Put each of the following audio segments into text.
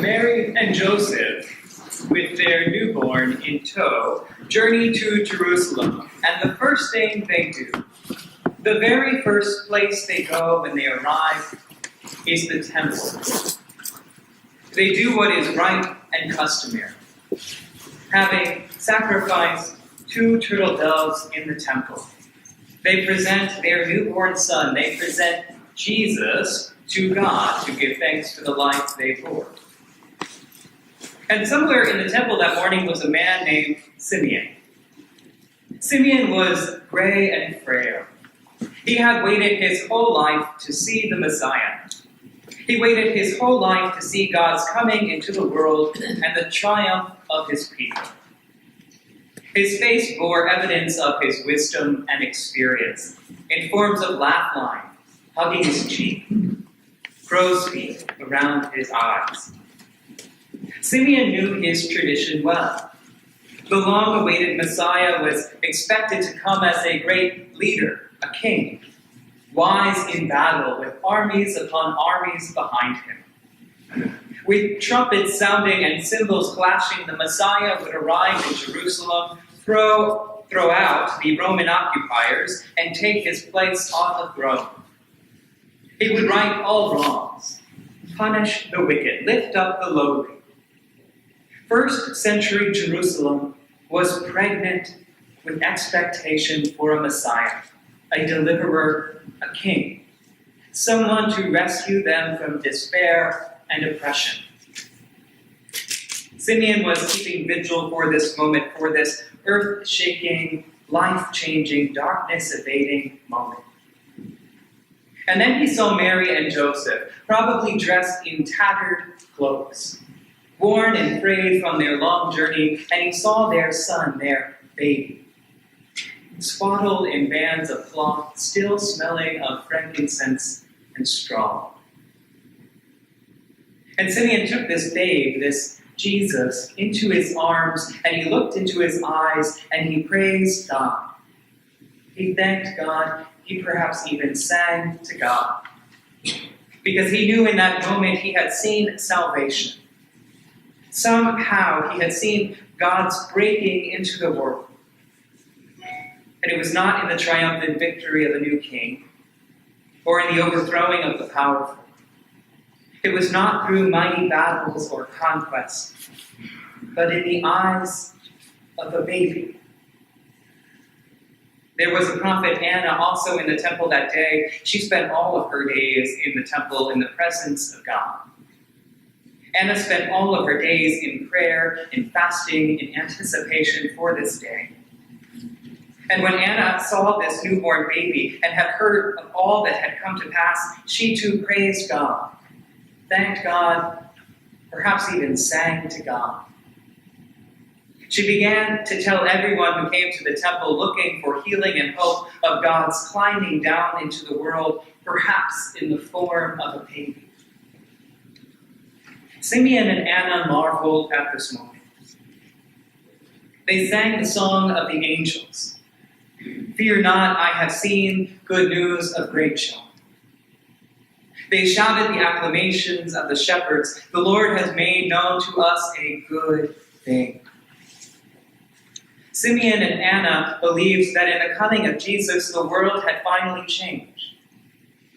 Mary and Joseph, with their newborn in tow, journey to Jerusalem, and the first thing they do, the very first place they go when they arrive, is the temple. They do what is right and customary. Having sacrificed 2 turtle doves in the temple, they present their newborn son, they present Jesus to God to give thanks for the life they bore. And somewhere in the temple that morning was a man named Simeon. Simeon was gray and frail. He had waited his whole life to see the Messiah. He waited his whole life to see God's coming into the world and the triumph of his people. His face bore evidence of his wisdom and experience in forms of laugh lines hugging his cheek, crow's feet around his eyes. Simeon knew his tradition well. The long-awaited Messiah was expected to come as a great leader, a king, wise in battle with armies upon armies behind him. With trumpets sounding and cymbals clashing, the Messiah would arrive in Jerusalem, throw out the Roman occupiers, and take his place on the throne. He would right all wrongs, punish the wicked, lift up the lowly. First century Jerusalem was pregnant with expectation for a Messiah, a deliverer, a king, someone to rescue them from despair and oppression. Simeon was keeping vigil for this moment, for this earth-shaking, life-changing, darkness-evading moment. And then he saw Mary and Joseph, probably dressed in tattered cloaks, worn and frayed from their long journey, and he saw their son, their baby, swaddled in bands of cloth, still smelling of frankincense and straw. And Simeon took this babe, this Jesus, into his arms, and he looked into his eyes, and he praised God. He thanked God. He perhaps even sang to God, because he knew in that moment he had seen salvation. Somehow he had seen God's breaking into the world. And it was not in the triumphant victory of a new king, or in the overthrowing of the powerful. It was not through mighty battles or conquest, but in the eyes of a baby. There was a prophet Anna also in the temple that day. She spent all of her days in the temple in the presence of God. Anna spent all of her days in prayer, in fasting, in anticipation for this day. And when Anna saw this newborn baby and had heard of all that had come to pass, she too praised God, thanked God, perhaps even sang to God. She began to tell everyone who came to the temple looking for healing and hope of God's climbing down into the world, perhaps in the form of a baby. Simeon and Anna marveled at this moment. They sang the song of the angels. Fear not, I have seen good news of great joy. They shouted the acclamations of the shepherds. The Lord has made known to us a good thing. Simeon and Anna believed that in the coming of Jesus, the world had finally changed,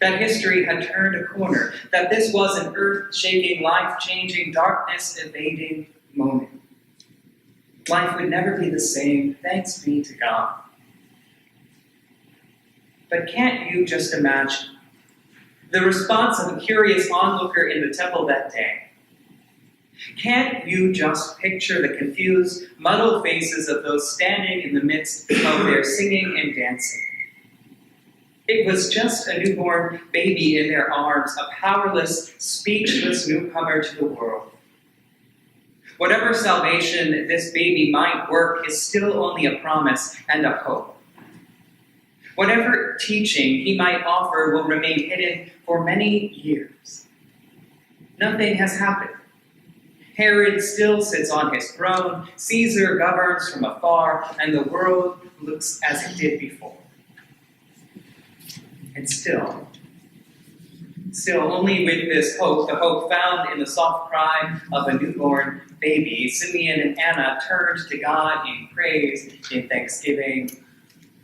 that history had turned a corner, that this was an earth-shaking, life-changing, darkness-evading moment. Life would never be the same, thanks be to God. But can't you just imagine the response of a curious onlooker in the temple that day? Can't you just picture the confused, muddled faces of those standing in the midst of their singing and dancing? It was just a newborn baby in their arms, a powerless, speechless newcomer to the world. Whatever salvation this baby might work is still only a promise and a hope. Whatever teaching he might offer will remain hidden for many years. Nothing has happened. Herod still sits on his throne, Caesar governs from afar, and the world looks as it did before. And still, Still, only with this hope, the hope found in the soft cry of a newborn baby, Simeon and Anna turned to God in praise, in thanksgiving,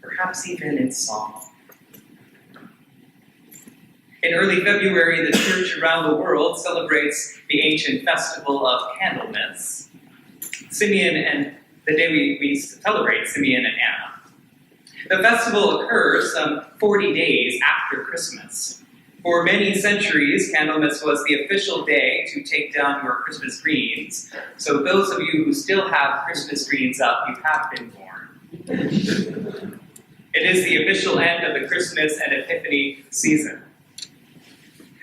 perhaps even in song. In early February, the church around the world celebrates the ancient festival of Candlemas. The day we celebrate Simeon and Anna. The festival occurs some 40 days after Christmas. For many centuries, Candlemas was the official day to take down your Christmas greens. So those of you who still have Christmas greens up, you have been born. It is the official end of the Christmas and Epiphany season.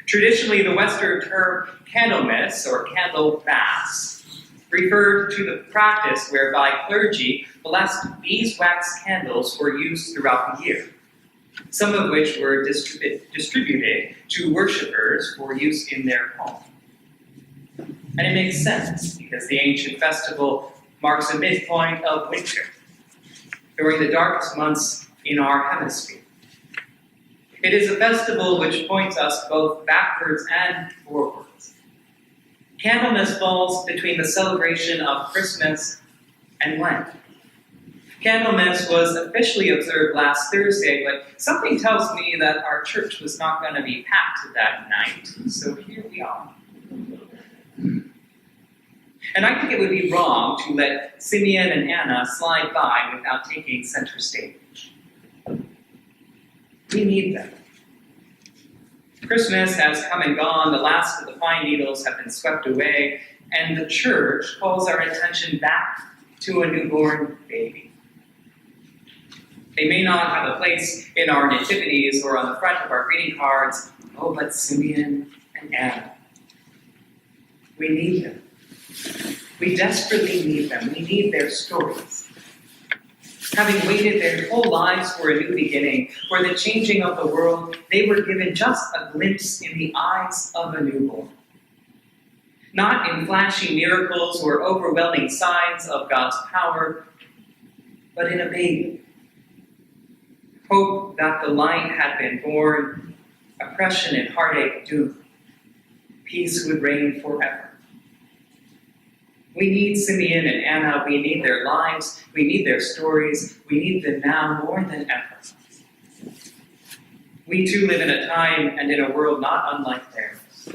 Traditionally, the Western term Candlemas or Candle Mass referred to the practice whereby clergy blessed beeswax candles for use throughout the year, some of which were distributed to worshippers for use in their home. And it makes sense because the ancient festival marks a midpoint of winter, during the darkest months in our hemisphere. It is a festival which points us both backwards and forwards. Candlemas falls between the celebration of Christmas and Lent. Candlemas was officially observed last Thursday, but something tells me that our church was not going to be packed that night, so here we are. And I think it would be wrong to let Simeon and Anna slide by without taking center stage. We need them. Christmas has come and gone, the last of the pine needles have been swept away, and the church calls our attention back to a newborn baby. They may not have a place in our nativities or on the front of our greeting cards, but Simeon and Anna. We need them. We desperately need them. We need their stories. Having waited their whole lives for a new beginning, for the changing of the world, they were given just a glimpse in the eyes of a newborn. Not in flashy miracles or overwhelming signs of God's power, but in a baby. Hope that the light had been born, oppression and heartache doomed. Peace would reign forever. We need Simeon and Anna. We need their lives. We need their stories. We need them now more than ever. We too live in a time and in a world not unlike theirs.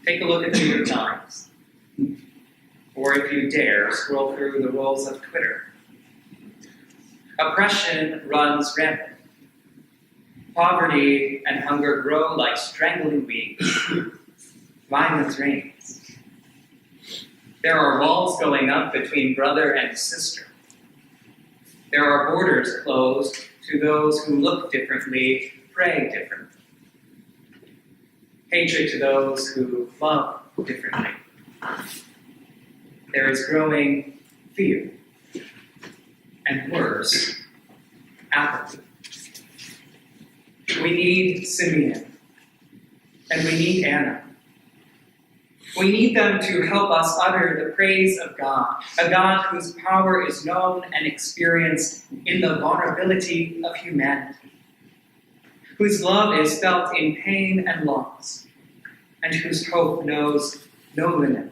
Take a look at the New York Times. Or if you dare, scroll through the rolls of Twitter. Oppression runs rampant. Poverty and hunger grow like strangling weeds. Violence reigns. There are walls going up between brother and sister. There are borders closed to those who look differently, pray differently. Hatred to those who love differently. There is growing fear. And worse, apathy. We need Simeon. And we need Anna. We need them to help us utter the praise of God, a God whose power is known and experienced in the vulnerability of humanity, whose love is felt in pain and loss, and whose hope knows no limit.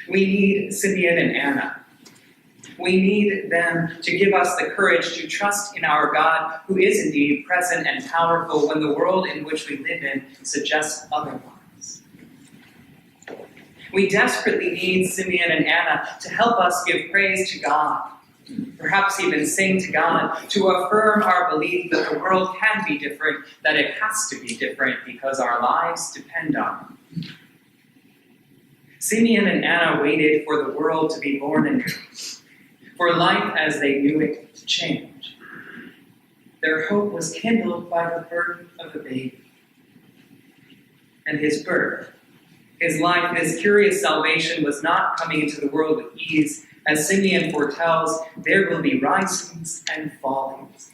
We need Simeon and Anna. We need them to give us the courage to trust in our God, who is indeed present and powerful when the world in which we live in suggests otherwise. We desperately need Simeon and Anna to help us give praise to God, perhaps even sing to God, to affirm our belief that the world can be different, that it has to be different because our lives depend on it. Simeon and Anna waited for the world to be born anew, for life as they knew it to change. Their hope was kindled by the birth of the baby. And his birth, his life, his curious salvation was not coming into the world with ease. As Simeon foretells, there will be risings and fallings,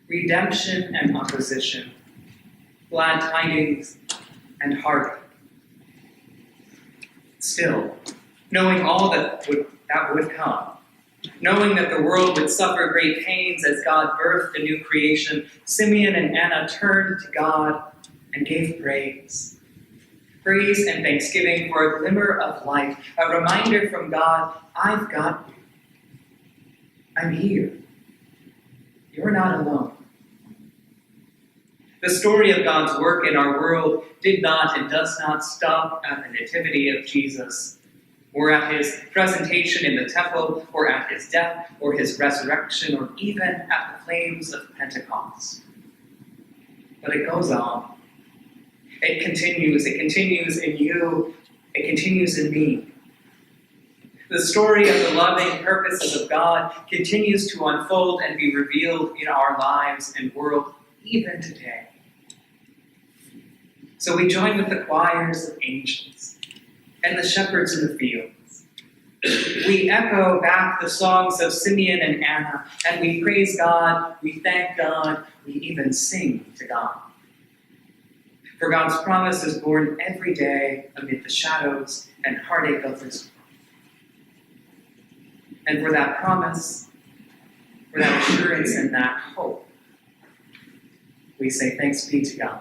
redemption and opposition, glad tidings and heartache. Still, knowing all that would come, Knowing that the world would suffer great pains as God birthed a new creation, Simeon and Anna turned to God and gave praise. Praise and thanksgiving for a glimmer of light, a reminder from God, I've got you. I'm here. You're not alone. The story of God's work in our world did not and does not stop at the nativity of Jesus, or at his presentation in the temple, or at his death, or his resurrection, or even at the flames of Pentecost. But it goes on. It continues in you, it continues in me. The story of the loving purposes of God continues to unfold and be revealed in our lives and world even today. So we join with the choirs of angels and the shepherds in the fields. We echo back the songs of Simeon and Anna, and we praise God, we thank God, we even sing to God. For God's promise is born every day amid the shadows and heartache of this world. And for that promise, for that assurance and that hope, we say thanks be to God.